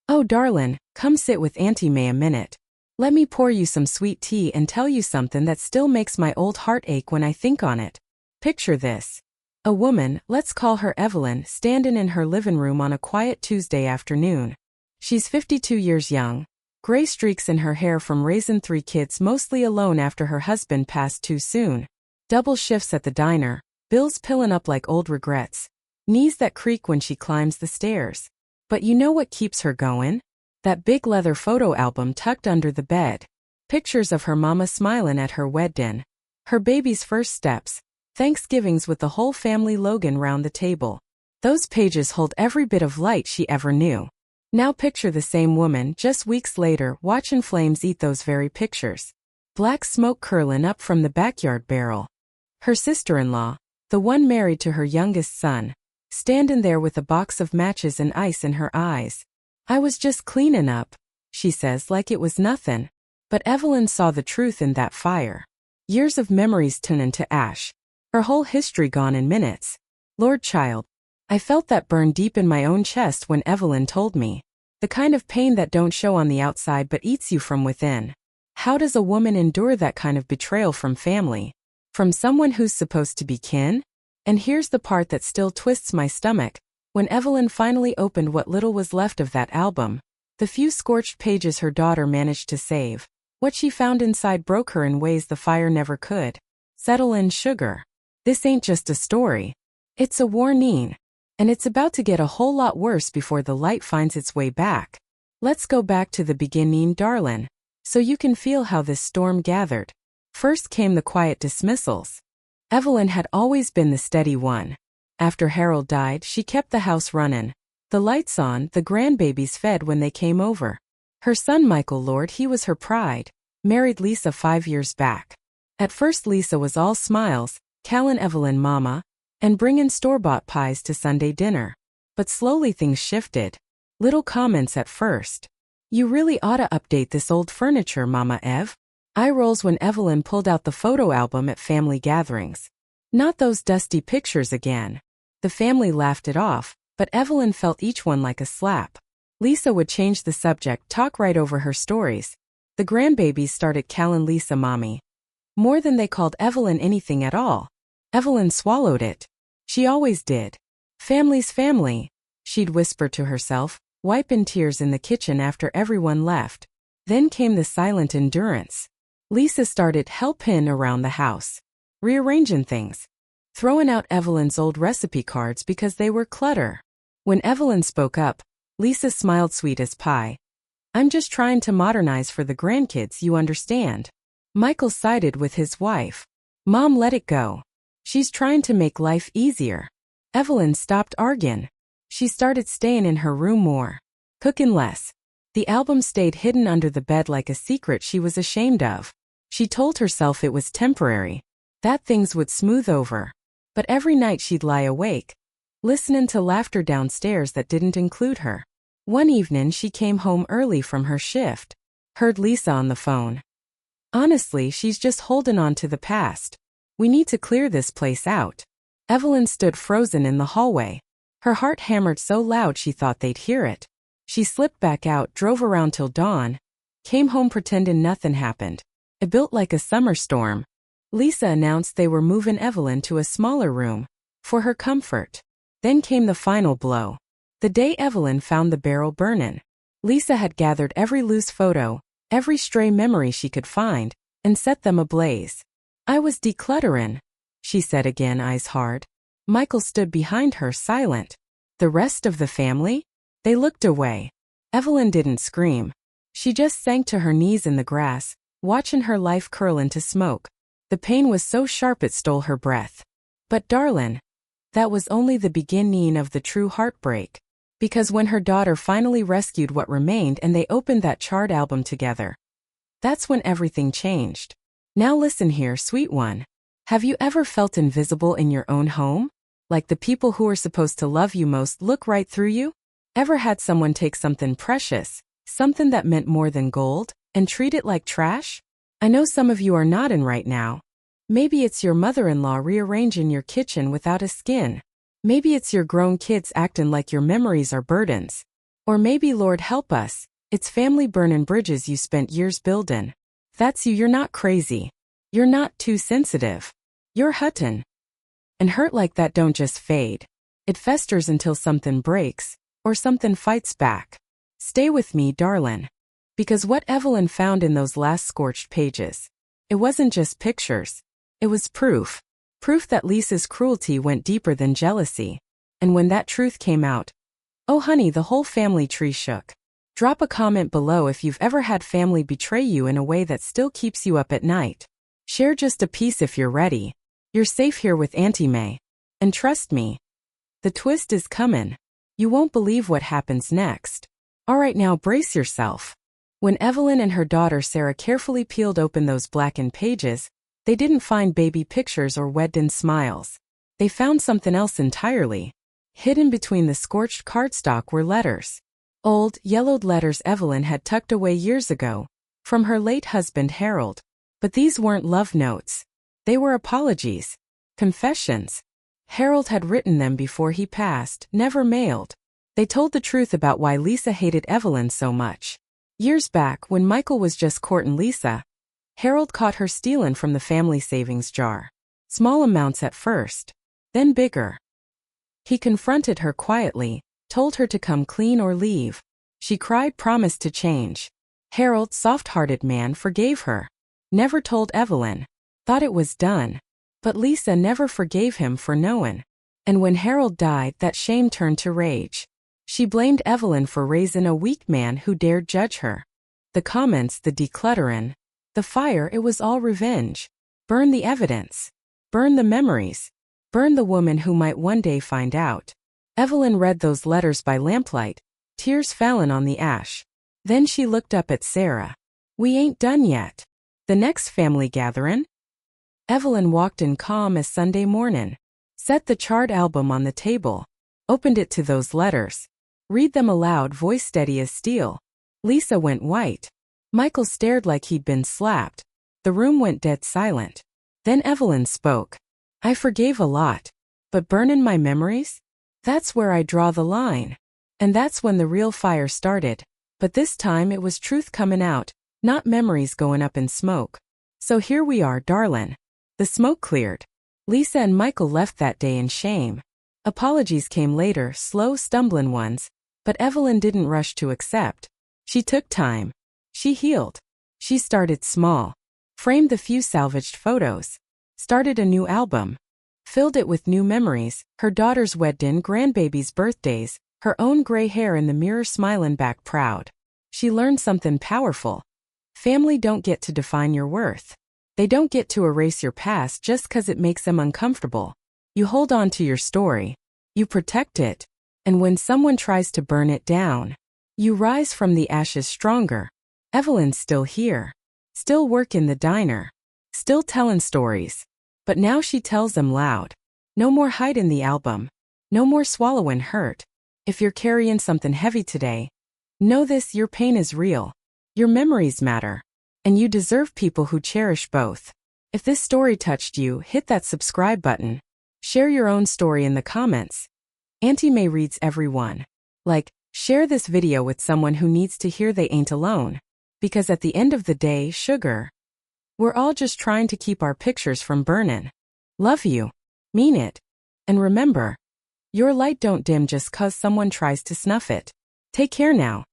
Oh darlin', come sit with Auntie Mae a minute. Let me pour you some sweet tea and tell you something that still makes my old heart ache when I think on it. Picture this. A woman, let's call her Evelyn, standin' in her living room on a quiet Tuesday afternoon. She's 52 years young. Gray streaks in her hair from raising 3 kids mostly alone after her husband passed too soon. Double shifts at the diner, bills piling up like old regrets. Knees that creak when she climbs the stairs. But you know what keeps her going? That big leather photo album tucked under the bed. Pictures of her mama smilin' at her weddin'. Her baby's first steps. Thanksgivings with the whole family Logan round the table. Those pages hold every bit of light she ever knew. Now picture the same woman just weeks later watching flames eat those very pictures. Black smoke curlin' up from the backyard barrel. Her sister-in-law, the one married to her youngest son, standing there with a box of matches and ice in her eyes. I was just cleanin' up, she says like it was nothin'. But Evelyn saw the truth in that fire. Years of memories turnin' to ash. Her whole history gone in minutes. Lord child, I felt that burn deep in my own chest when Evelyn told me. The kind of pain that don't show on the outside but eats you from within. How does a woman endure that kind of betrayal from family? From someone who's supposed to be kin? And here's the part that still twists my stomach. When Evelyn finally opened what little was left of that album, the few scorched pages her daughter managed to save, what she found inside broke her in ways the fire never could. Settle in, sugar. This ain't just a story. It's a warning. And it's about to get a whole lot worse before the light finds its way back. Let's go back to the beginning, darlin', so you can feel how this storm gathered. First came the quiet dismissals. Evelyn had always been the steady one. After Harold died, she kept the house runnin'. The lights on, the grandbabies fed when they came over. Her son Michael, Lord, he was her pride, married Lisa 5 years back. At first Lisa was all smiles, callin' Evelyn mama, and bringin' store-bought pies to Sunday dinner. But slowly things shifted. Little comments at first. You really oughta update this old furniture, Mama Ev. Eye rolls when Evelyn pulled out the photo album at family gatherings. Not those dusty pictures again. The family laughed it off, but Evelyn felt each one like a slap. Lisa would change the subject, talk right over her stories. The grandbabies started callin' Lisa mommy. More than they called Evelyn anything at all. Evelyn swallowed it. She always did. Family's family, she'd whisper to herself, wiping tears in the kitchen after everyone left. Then came the silent endurance. Lisa started helping around the house, rearranging things, throwing out Evelyn's old recipe cards because they were clutter. When Evelyn spoke up, Lisa smiled sweet as pie. I'm just trying to modernize for the grandkids, you understand. Michael sided with his wife. Mom, let it go. She's trying to make life easier. Evelyn stopped arguing. She started staying in her room more, cooking less. The album stayed hidden under the bed like a secret she was ashamed of. She told herself it was temporary, that things would smooth over. But every night she'd lie awake, listening to laughter downstairs that didn't include her. One evening she came home early from her shift. Heard Lisa on the phone. Honestly, she's just holding on to the past. We need to clear this place out. Evelyn stood frozen in the hallway. Her heart hammered so loud she thought they'd hear it. She slipped back out, drove around till dawn, came home pretending nothing happened. It built like a summer storm. Lisa announced they were moving Evelyn to a smaller room, for her comfort. Then came the final blow. The day Evelyn found the barrel burnin'. Lisa had gathered every loose photo, every stray memory she could find, and set them ablaze. I was declutterin', she said again, eyes hard. Michael stood behind her, silent. The rest of the family? They looked away. Evelyn didn't scream. She just sank to her knees in the grass, watching her life curl into smoke. The pain was so sharp it stole her breath. But darlin', that was only the beginning of the true heartbreak. Because when her daughter finally rescued what remained and they opened that charred album together, that's when everything changed. Now listen here, sweet one. Have you ever felt invisible in your own home? Like the people who are supposed to love you most look right through you? Ever had someone take something precious, something that meant more than gold, and treat it like trash? I know some of you are nodding right now. Maybe it's your mother-in-law rearranging your kitchen without a skin. Maybe it's your grown kids acting like your memories are burdens. Or maybe, Lord help us, it's family burnin' bridges you spent years buildin'. That's you, you're not crazy. You're not too sensitive. You're hurtin'. And hurt like that don't just fade. It festers until something breaks, or something fights back. Stay with me, darlin'. Because what Evelyn found in those last scorched pages, it wasn't just pictures. It was proof. Proof that Lisa's cruelty went deeper than jealousy. And when that truth came out, oh honey, the whole family tree shook. Drop a comment below if you've ever had family betray you in a way that still keeps you up at night. Share just a piece if you're ready. You're safe here with Auntie Mae. And trust me, the twist is comin'. You won't believe what happens next. Alright, now brace yourself. When Evelyn and her daughter Sarah carefully peeled open those blackened pages, they didn't find baby pictures or wedded smiles. They found something else entirely. Hidden between the scorched cardstock were letters. Old, yellowed letters Evelyn had tucked away years ago, from her late husband Harold. But these weren't love notes. They were apologies. Confessions. Harold had written them before he passed, never mailed. They told the truth about why Lisa hated Evelyn so much. Years back, when Michael was just courting Lisa, Harold caught her stealing from the family savings jar. Small amounts at first, then bigger. He confronted her quietly, told her to come clean or leave. She cried, promised to change. Harold, soft-hearted man, forgave her. Never told Evelyn. Thought it was done. But Lisa never forgave him for knowing. And when Harold died, that shame turned to rage. She blamed Evelyn for raising a weak man who dared judge her. The comments, the decluttering, the fire, it was all revenge. Burn the evidence. Burn the memories. Burn the woman who might one day find out. Evelyn read those letters by lamplight, tears falling on the ash. Then she looked up at Sarah. We ain't done yet. The next family gathering? Evelyn walked in calm as Sunday morning. Set the charred album on the table. Opened it to those letters. Read them aloud, voice steady as steel. Lisa went white. Michael stared like he'd been slapped. The room went dead silent. Then Evelyn spoke. I forgave a lot. But burnin' my memories? That's where I draw the line. And that's when the real fire started. But this time it was truth comin' out, not memories goin' up in smoke. So here we are, darlin'. The smoke cleared. Lisa and Michael left that day in shame. Apologies came later, slow, stumblin' ones. But Evelyn didn't rush to accept. She took time. She healed. She started small. Framed the few salvaged photos. Started a new album. Filled it with new memories, her daughter's wedding, grandbaby's birthdays, her own gray hair in the mirror smilin' back proud. She learned something powerful. Family don't get to define your worth. They don't get to erase your past just 'cause it makes them uncomfortable. You hold on to your story. You protect it. And when someone tries to burn it down, you rise from the ashes stronger. Evelyn's still here. Still workin' the diner. Still tellin' stories. But now she tells them loud. No more hidin' the album. No more swallowin' hurt. If you're carryin' something heavy today, know this, your pain is real. Your memories matter. And you deserve people who cherish both. If this story touched you, hit that subscribe button. Share your own story in the comments. Auntie Mae reads everyone. Like, share this video with someone who needs to hear they ain't alone. Because at the end of the day, sugar, we're all just trying to keep our pictures from burnin'. Love you. Mean it. And remember, your light don't dim just 'cause someone tries to snuff it. Take care now.